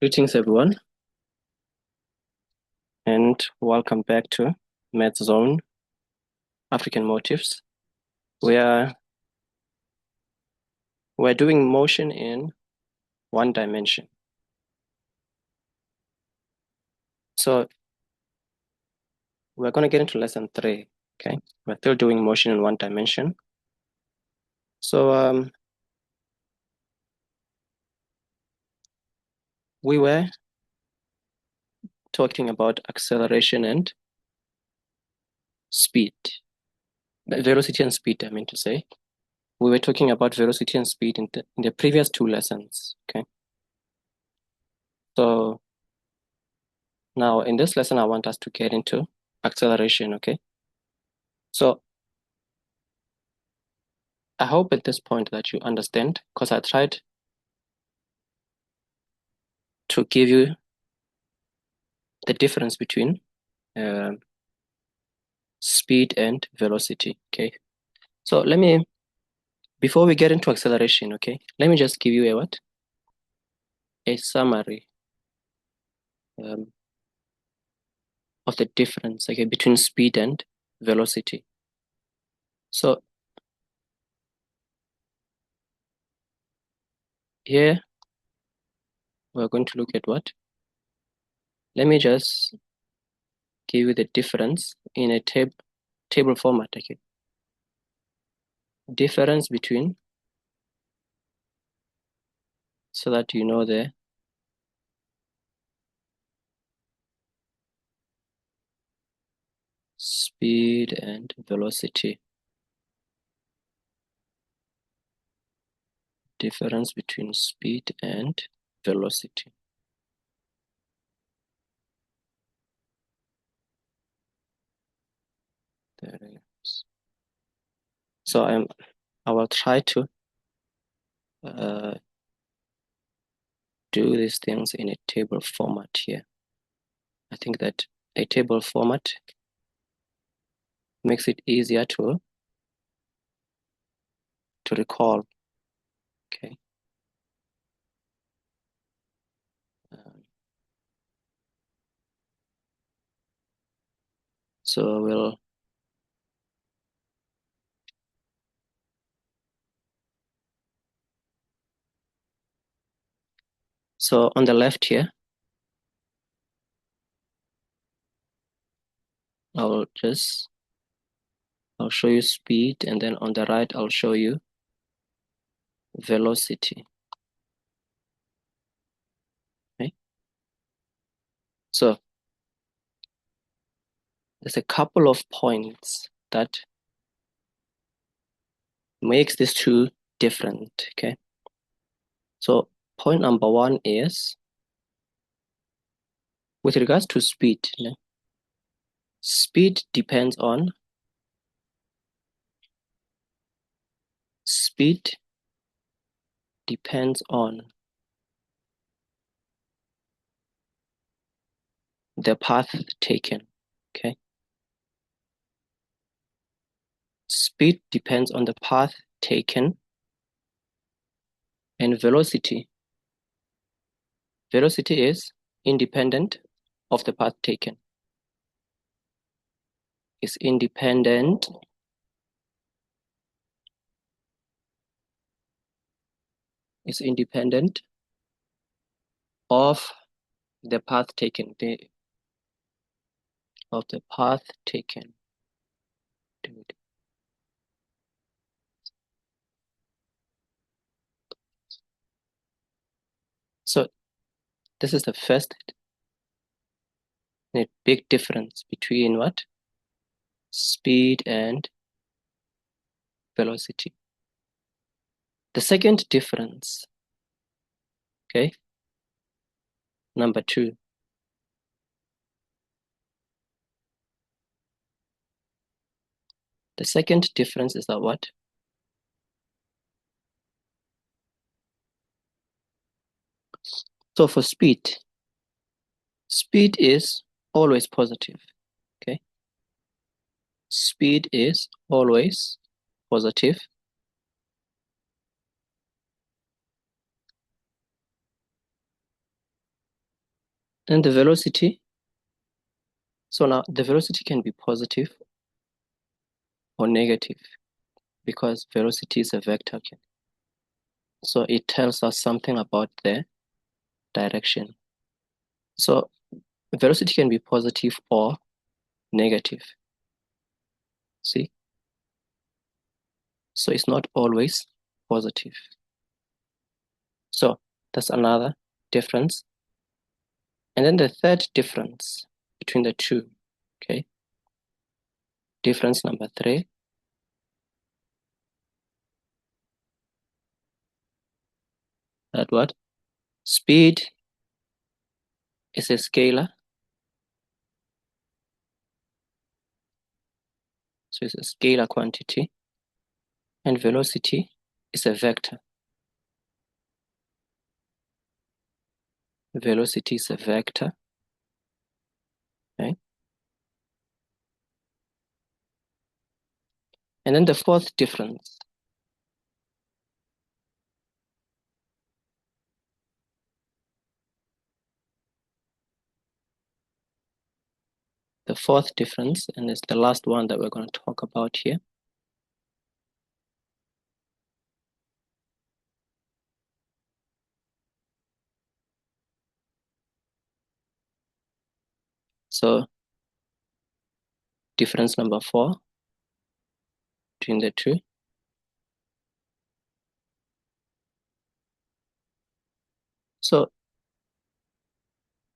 Greetings, everyone, and welcome back to Math Zone African Motifs. We're doing motion in one dimension. So we're going to get into lesson 3. Okay, we're still doing motion in one dimension. So we were talking about acceleration and speed, velocity and speed. I mean to say, we were talking about velocity and speed in the previous 2 lessons. Okay, so now in this lesson, I want us to get into acceleration. Okay, so I hope at this point that you understand, because I tried to give you the difference between speed and velocity. Okay, so before we get into acceleration, okay, let me just give you a summary um, of the difference, okay, between speed and velocity. So here we're going to look at what? Let me just give you the difference in a table format. Okay, difference between, so that you know the speed and velocity. Difference between speed and velocity. There it is. So I will try to do these things in a table format here. I think that a table format makes it easier to recall. Okay. Um, so on the left here, I'll show you speed, and then on the right I'll show you velocity. Okay. So there's a couple of points that makes these two different. Okay. So point number 1 is with regards to speed. Speed depends on the path taken. Okay. Speed depends on the path taken, and velocity is independent of the path taken. Is independent of the path taken. So this is the first big difference between what? Speed and velocity. The second difference, okay, number 2. The second difference is that what? So for speed is always positive. Okay. Speed is always positive. And the velocity. So now the velocity can be positive or negative because velocity is a vector. So it tells us something about the direction. So velocity can be positive or negative. See? So it's not always positive. So that's another difference. And then the third difference between the two, okay? Difference number 3. That what? Speed is a scalar. So it's a scalar quantity. And velocity is a vector. Velocity is a vector. Okay? And then the fourth difference. The fourth difference, and it's the last one that we're going to talk about here. So difference number 4 between the two. So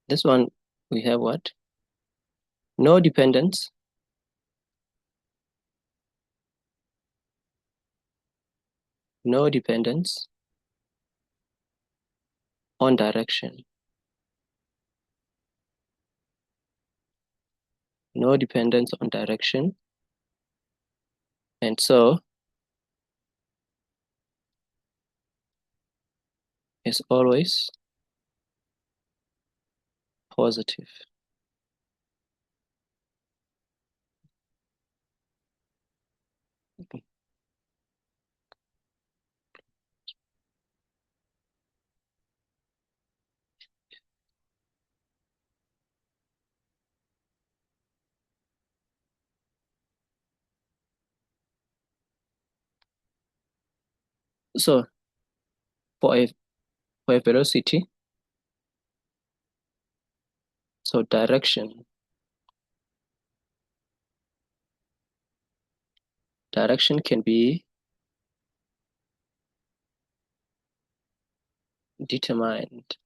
this one, we have what? No dependence. No dependence on direction. No dependence on direction. And so it's always positive. So for a velocity, so direction can be determined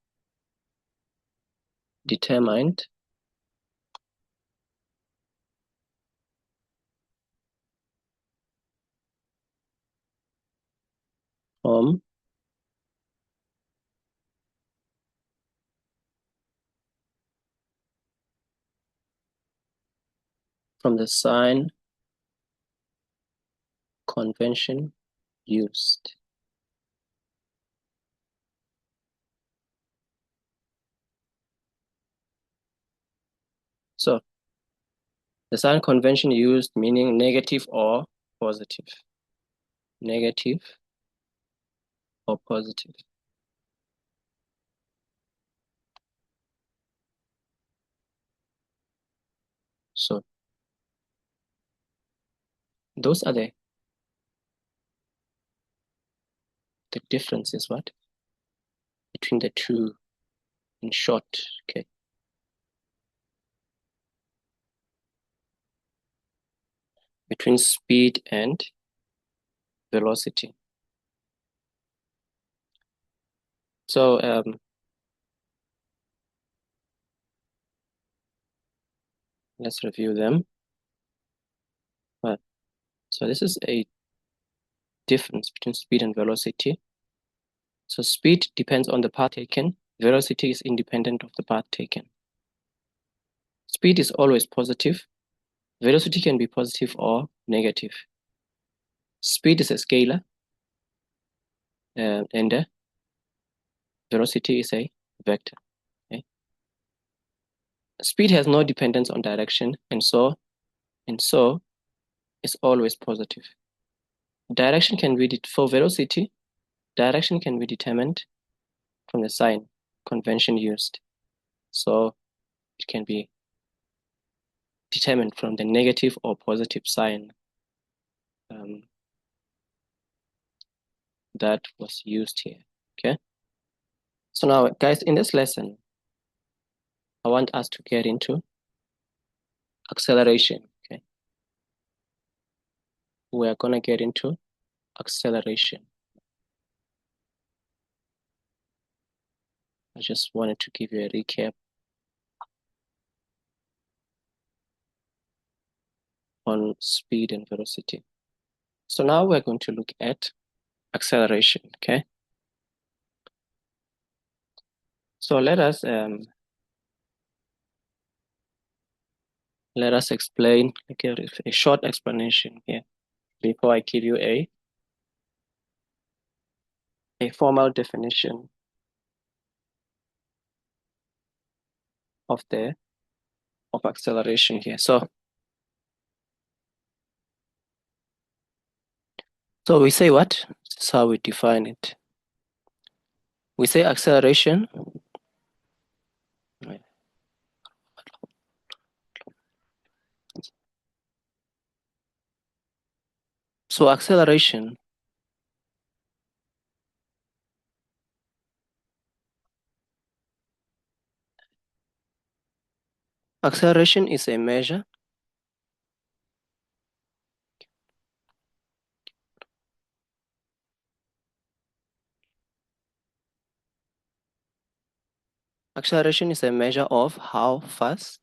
from the sign convention used. So the sign convention used meaning negative or positive. Negative or positive. So those are the differences, what? Between the two, in short, okay. Between speed and velocity. So let's review them. So this is a difference between speed and velocity. So speed depends on the path taken. Velocity is independent of the path taken. Speed is always positive. Velocity can be positive or negative. Speed is a scalar, and velocity is a vector. Okay? Speed has no dependence on direction, and so it's always positive. Direction can be for velocity. Direction can be determined from the sign convention used. So it can be determined from the negative or positive sign that was used here. Okay. So now, guys, in this lesson, I want us to get into acceleration. Okay. We're going to get into acceleration. I just wanted to give you a recap on speed and velocity. So now we're going to look at acceleration. Okay. So let us explain, okay, a short explanation here before I give you a formal definition of acceleration here. So we say what? This is how we define it. We say acceleration so acceleration is a measure of how fast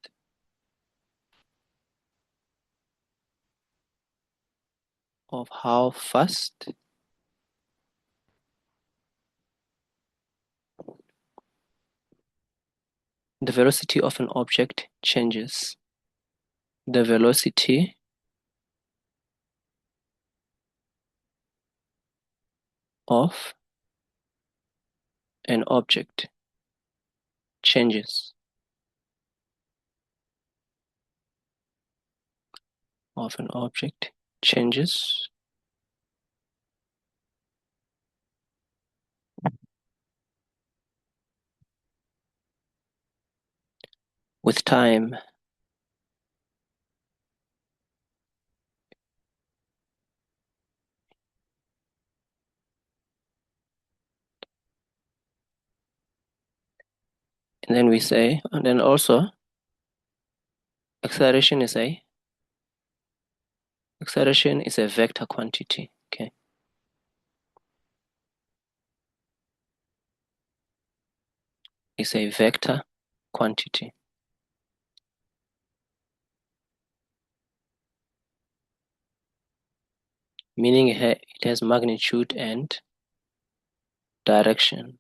the velocity of an object changes. The velocity of an object changes. With time. And then we say, and then also acceleration is a vector quantity. Okay. It's a vector quantity. Meaning it has magnitude and direction.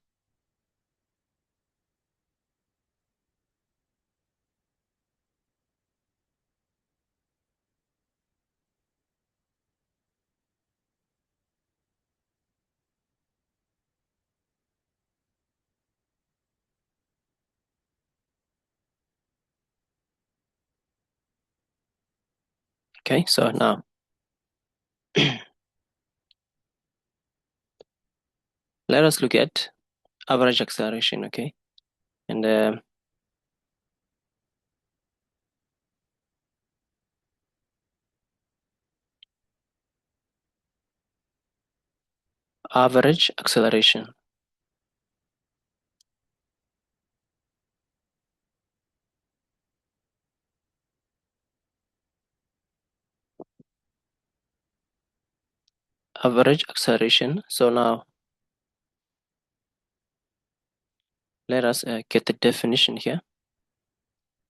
Okay, so now let us look at average acceleration. Okay, and average acceleration. So now let us get the definition here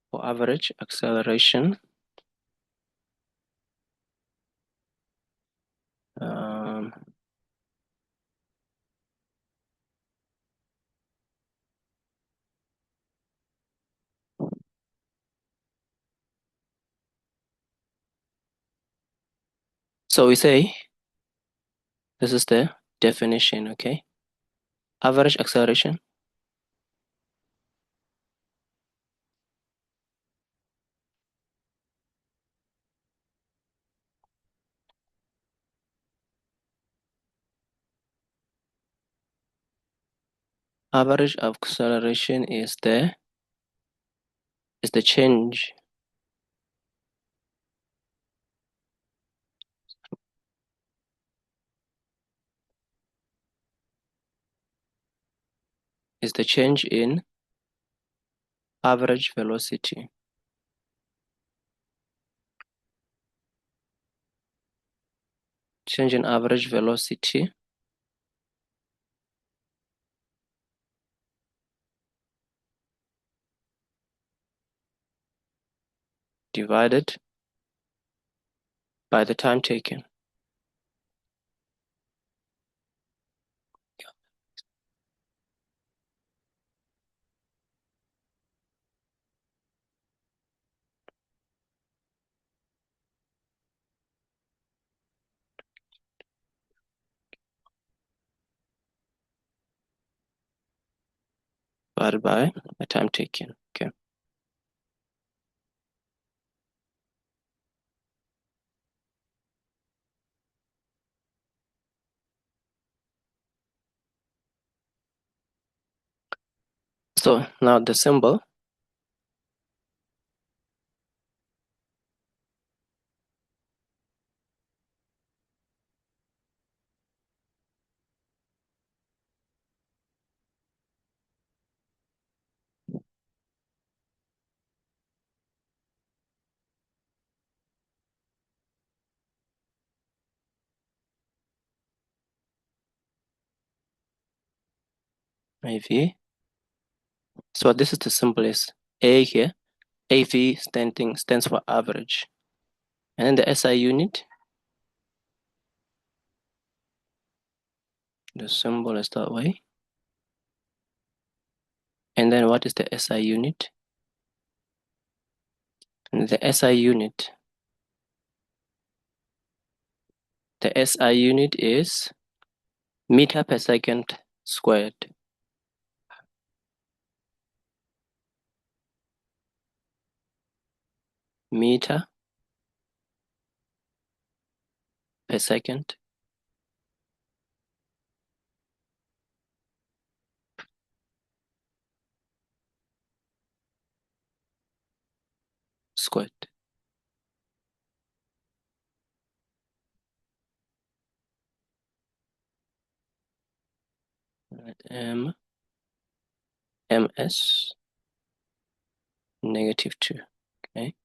for average acceleration. So we say this is the definition. Okay, average acceleration is the is the change in average velocity. Change in average velocity divided by the time taken. Divided by the time taken. Okay. So now the symbol AV. So this is the symbol is A here. AV stands for average. And then the SI unit, the symbol is that way. And then what is the SI unit? And the SI unit is meter per second squared. Meter per second squared. MS -2. Okay.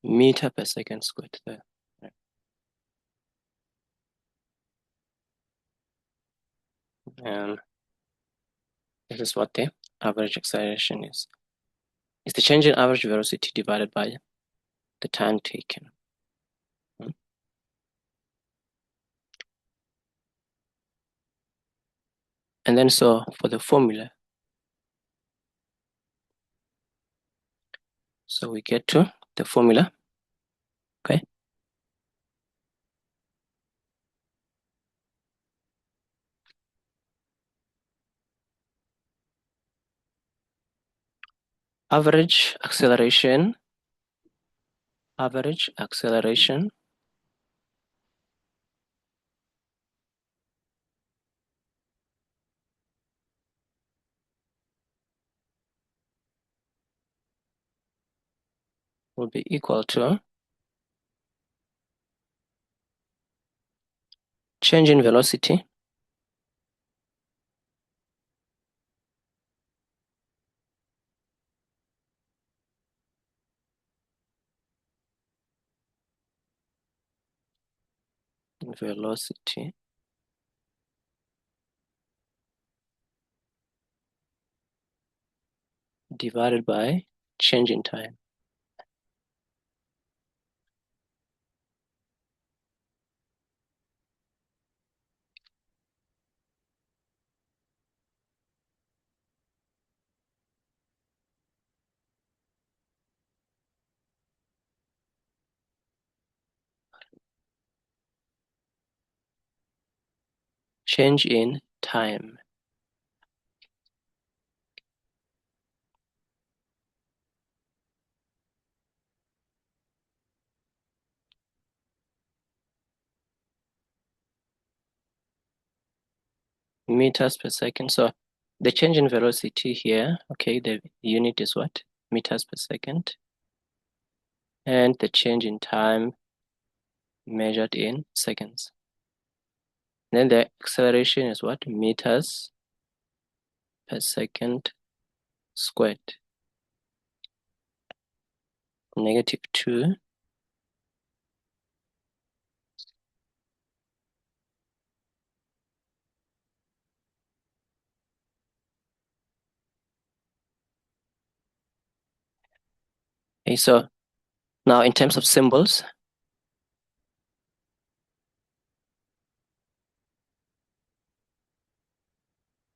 Meter per second squared there. This is what the average acceleration is. It's the change in average velocity divided by the time taken. And then so for the formula, so we get to the formula, okay? Average acceleration will be equal to change in velocity divided by change in time. Change in time. meters per second. So the change in velocity here, okay, the unit is what? Meters per second. And the change in time measured in seconds. Then the acceleration is what? Meters per second squared. -2 Okay, so now in terms of symbols,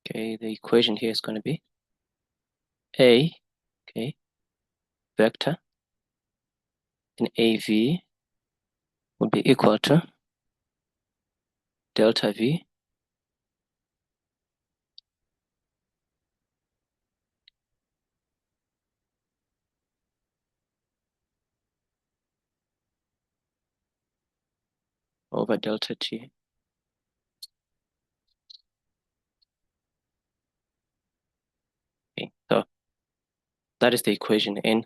okay, the equation here is going to be A, okay, vector in AV will be equal to delta V over delta T. Okay, so that is the equation in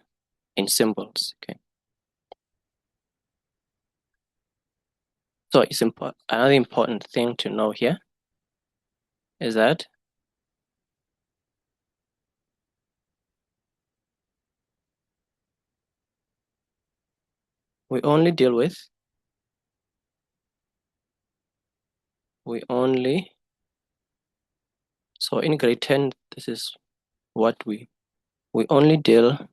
symbols. Okay, so it's important. Another important thing to know here is that we only so in grade 10, this is what we only deal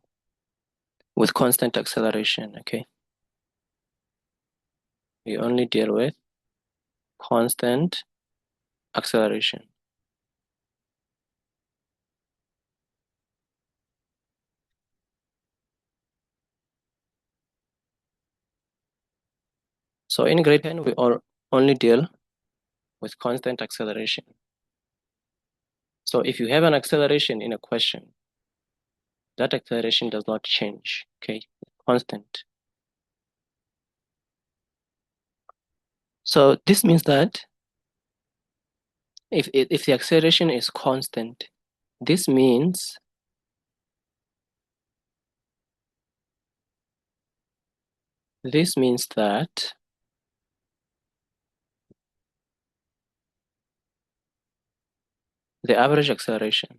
with constant acceleration. Okay, we only deal with constant acceleration. So in grade 10, we only deal with constant acceleration. So if you have an acceleration in a question, that acceleration does not change, okay? Constant. So this means that if the acceleration is constant, this means that the average acceleration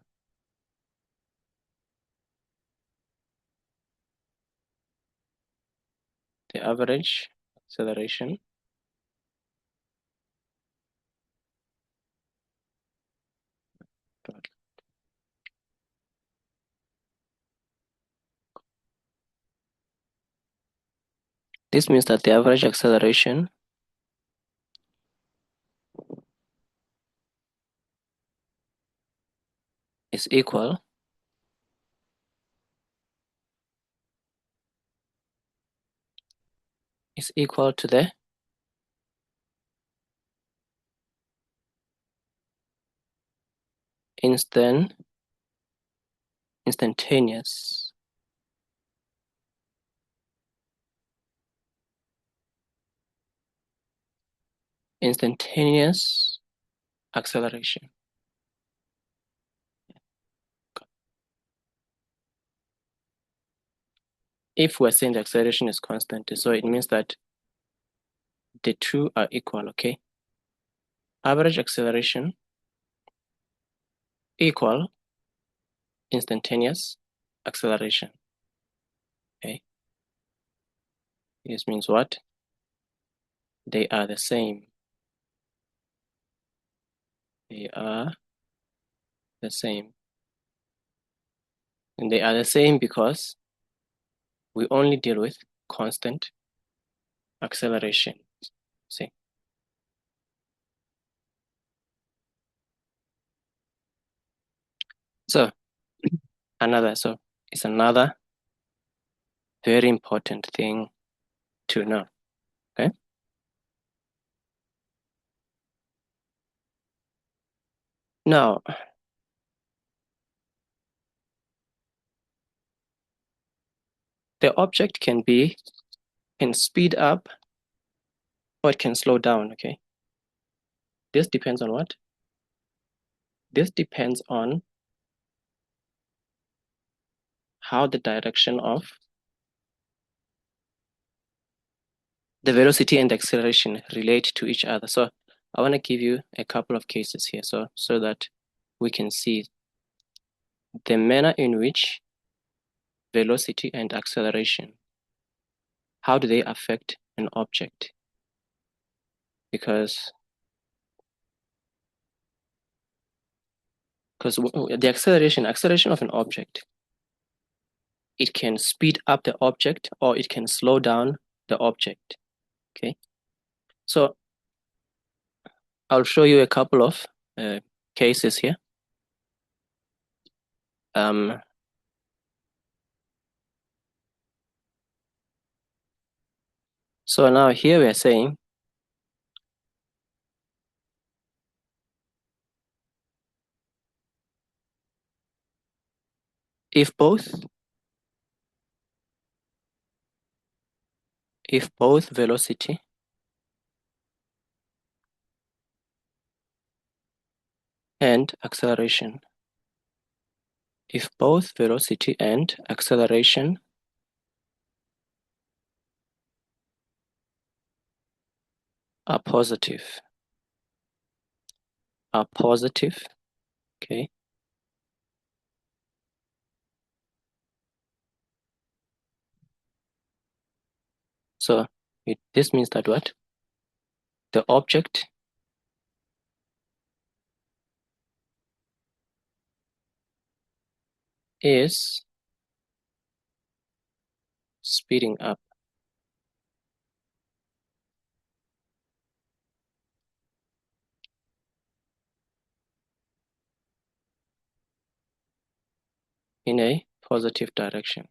this means that the average acceleration is equal to the instantaneous acceleration. If we're saying the acceleration is constant, so it means that the two are equal, okay? Average acceleration equal instantaneous acceleration, okay? This means what? They are the same. They are the same. And they are the same because we only deal with constant acceleration. See? So it's another very important thing to know. Okay. Now, the object can speed up or it can slow down. Okay. This depends on what? this depends on how the direction of the velocity and the acceleration relate to each other. So I want to give you a couple of cases here so that we can see the manner in which velocity and acceleration, how do they affect an object? Because the acceleration of an object, it can speed up the object or it can slow down the object. Okay, so I'll show you a couple of cases here. So now here we are saying if both velocity and acceleration, if both velocity and acceleration are positive, okay, so this means that what? The object is speeding up. In a positive direction.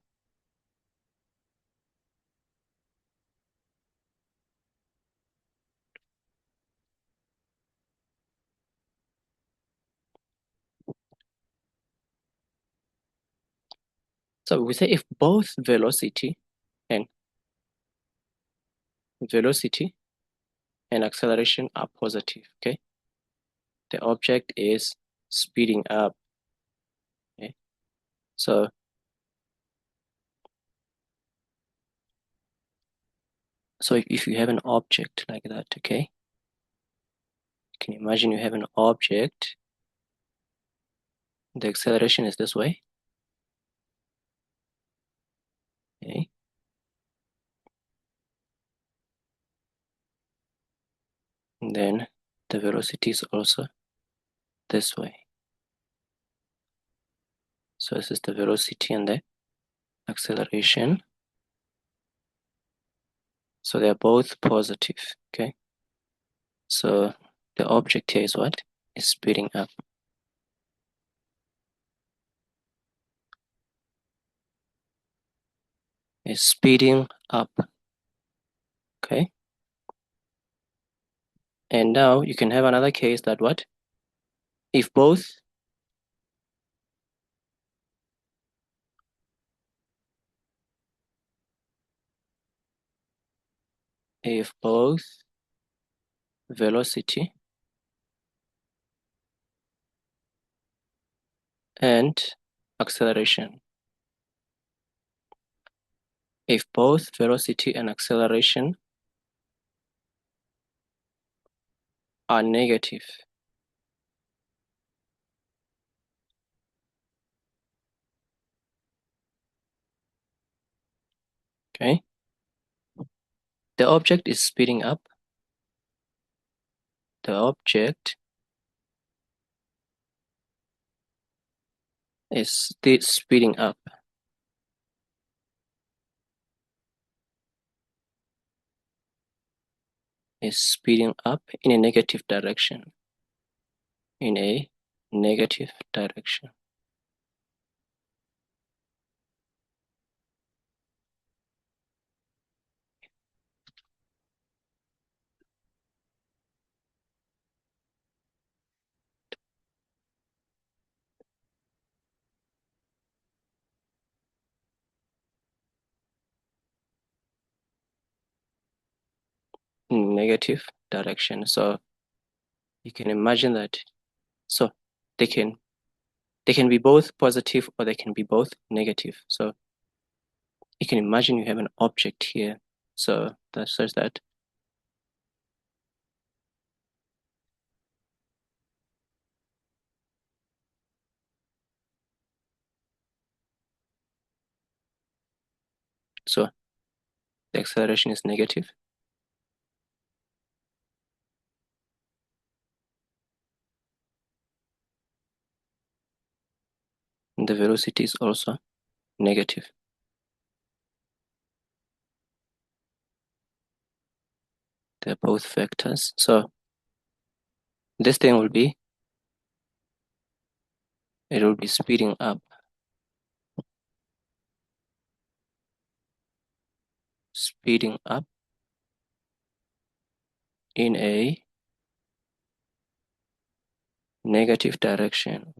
So we say if both velocity and acceleration are positive, okay, the object is speeding up. Okay, so if you have an object like that, okay, can you imagine you have an object, the acceleration is this way, okay, and then the velocity is also this way. So this is the velocity and the acceleration. So they're both positive, okay? So the object here is what? Is speeding up. Is speeding up, okay? And now you can have another case that what? If both velocity and acceleration, if both velocity and acceleration are negative, okay, the object is speeding up, the object is still speeding up, is speeding up in a negative direction, in a negative direction. Negative direction. So you can imagine that. So they can be both positive or they can be both negative. So you can imagine you have an object here. So that says that so the acceleration is negative. And the velocity is also negative. They're both vectors. So this thing will be, it will be speeding up. Speeding up in a negative direction.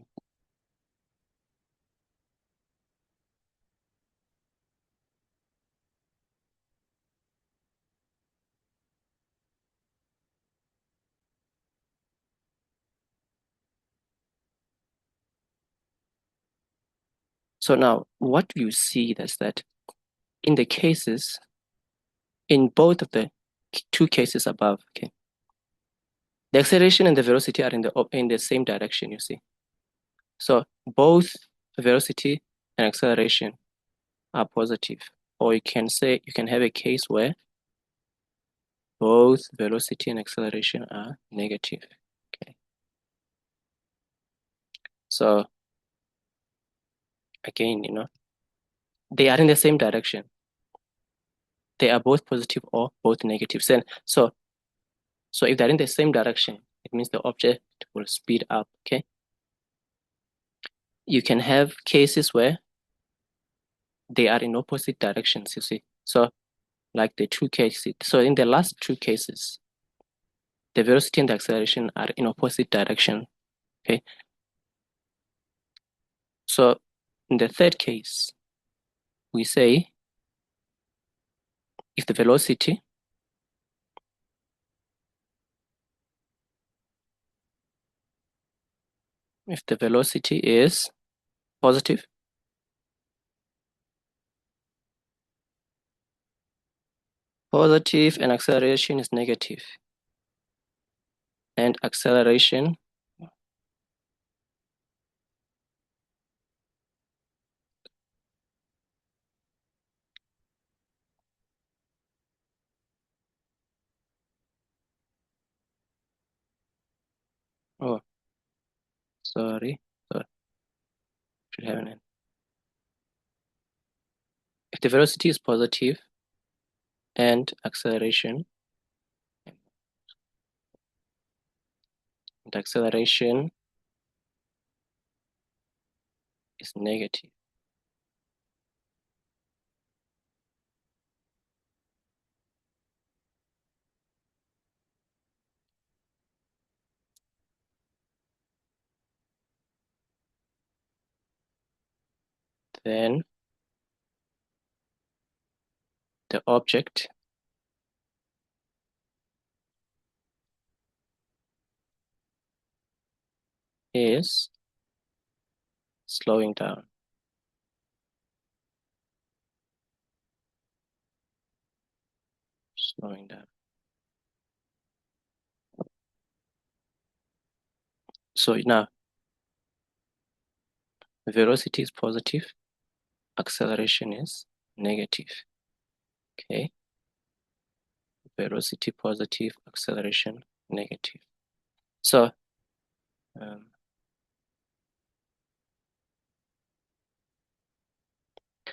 So now what you see is that in the cases, in both of the two cases above, okay, the acceleration and the velocity are in the same direction, you see. So both velocity and acceleration are positive. Or you can say, you can have a case where both velocity and acceleration are negative. Okay. So again, they are in the same direction. They are both positive or both negative. So if they're in the same direction, it means the object will speed up. Okay. You can have cases where they are in opposite directions, you see. So like the two cases. So in the last two cases, the velocity and the acceleration are in opposite direction. Okay. So in the third case, we say if the velocity is positive, and acceleration is negative, and acceleration oh sorry should have an end. If the velocity is positive and acceleration is negative, then the object is slowing down. So now velocity is positive, acceleration is negative. Okay. Velocity positive, acceleration negative. So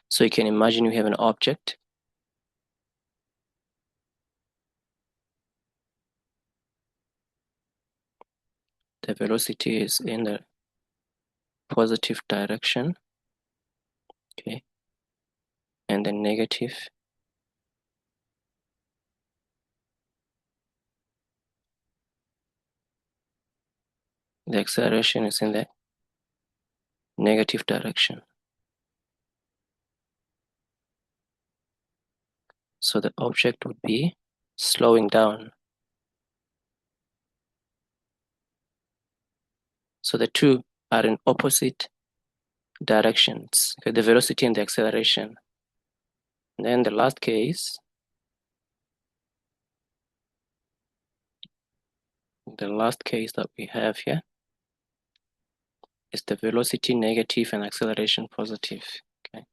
so you can imagine you have an object. The velocity is in the positive direction, okay, and the negative the acceleration is in the negative direction. So the object would be slowing down. So the two are in opposite directions, okay, the velocity and the acceleration. And then the last case, that we have here is the velocity negative and acceleration positive. Okay,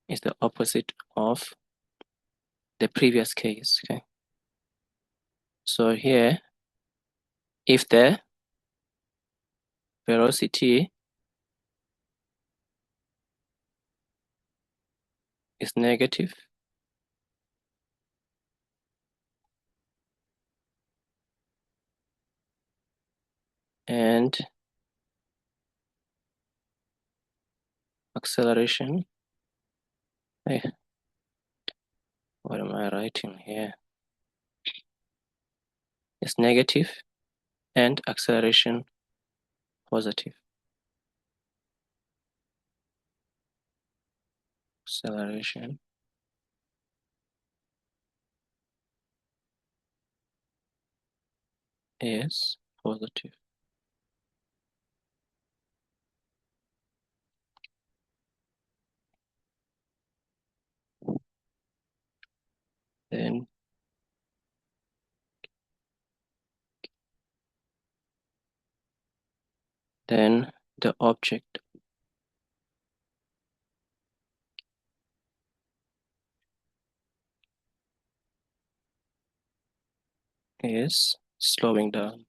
it's the opposite of the previous case. Okay, so here, if the velocity is negative, and acceleration, hey, what am I writing here? Is negative and acceleration positive. Acceleration is positive. Then the object is slowing down.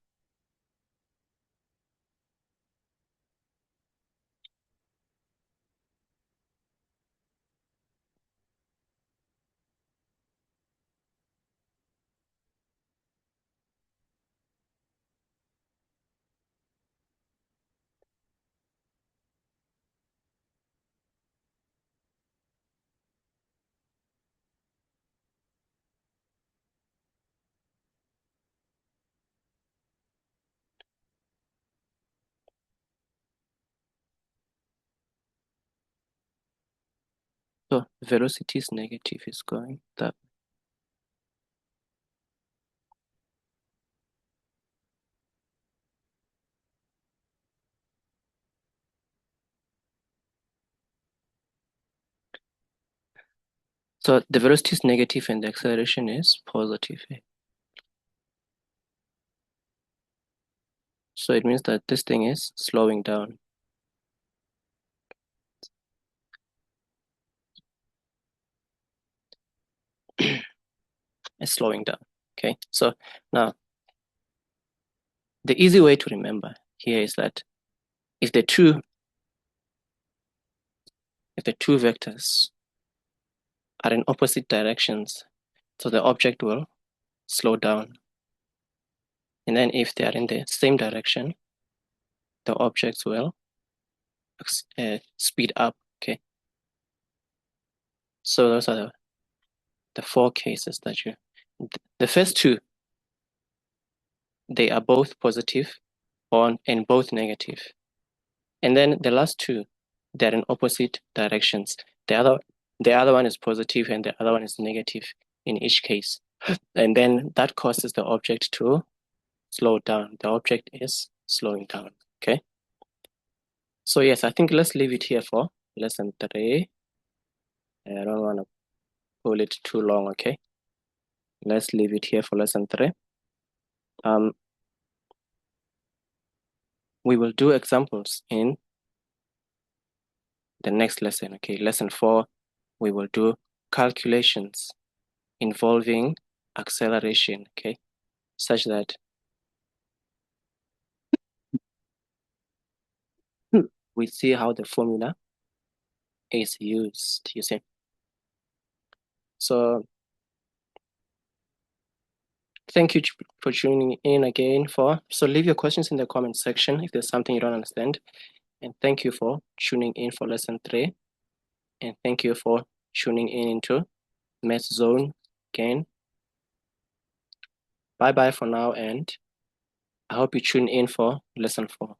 So velocity is negative, is going that. So the velocity is negative and the acceleration is positive. So it means that this thing is slowing down. It's slowing down. Okay. So now the easy way to remember here is that if the two vectors are in opposite directions, so the object will slow down. And then if they are in the same direction, the objects will speed up. Okay. So those are the four cases that you, the first two, they are both positive and both negative. And then the last two, they're in opposite directions. The other one is positive and the other one is negative in each case. And then that causes the object to slow down. The object is slowing down. Okay. So yes, I think let's leave it here for lesson 3. I don't want to pull it too long. Okay. Let's leave it here for lesson 3. We will do examples in the next lesson. Okay. Lesson 4, we will do calculations involving acceleration. Okay. Such that we see how the formula is used, you see. So thank you for tuning in again. So leave your questions in the comment section if there's something you don't understand. And thank you for tuning in for lesson 3. And thank you for tuning in into Math Zone again. Bye-bye for now, and I hope you tune in for lesson 4.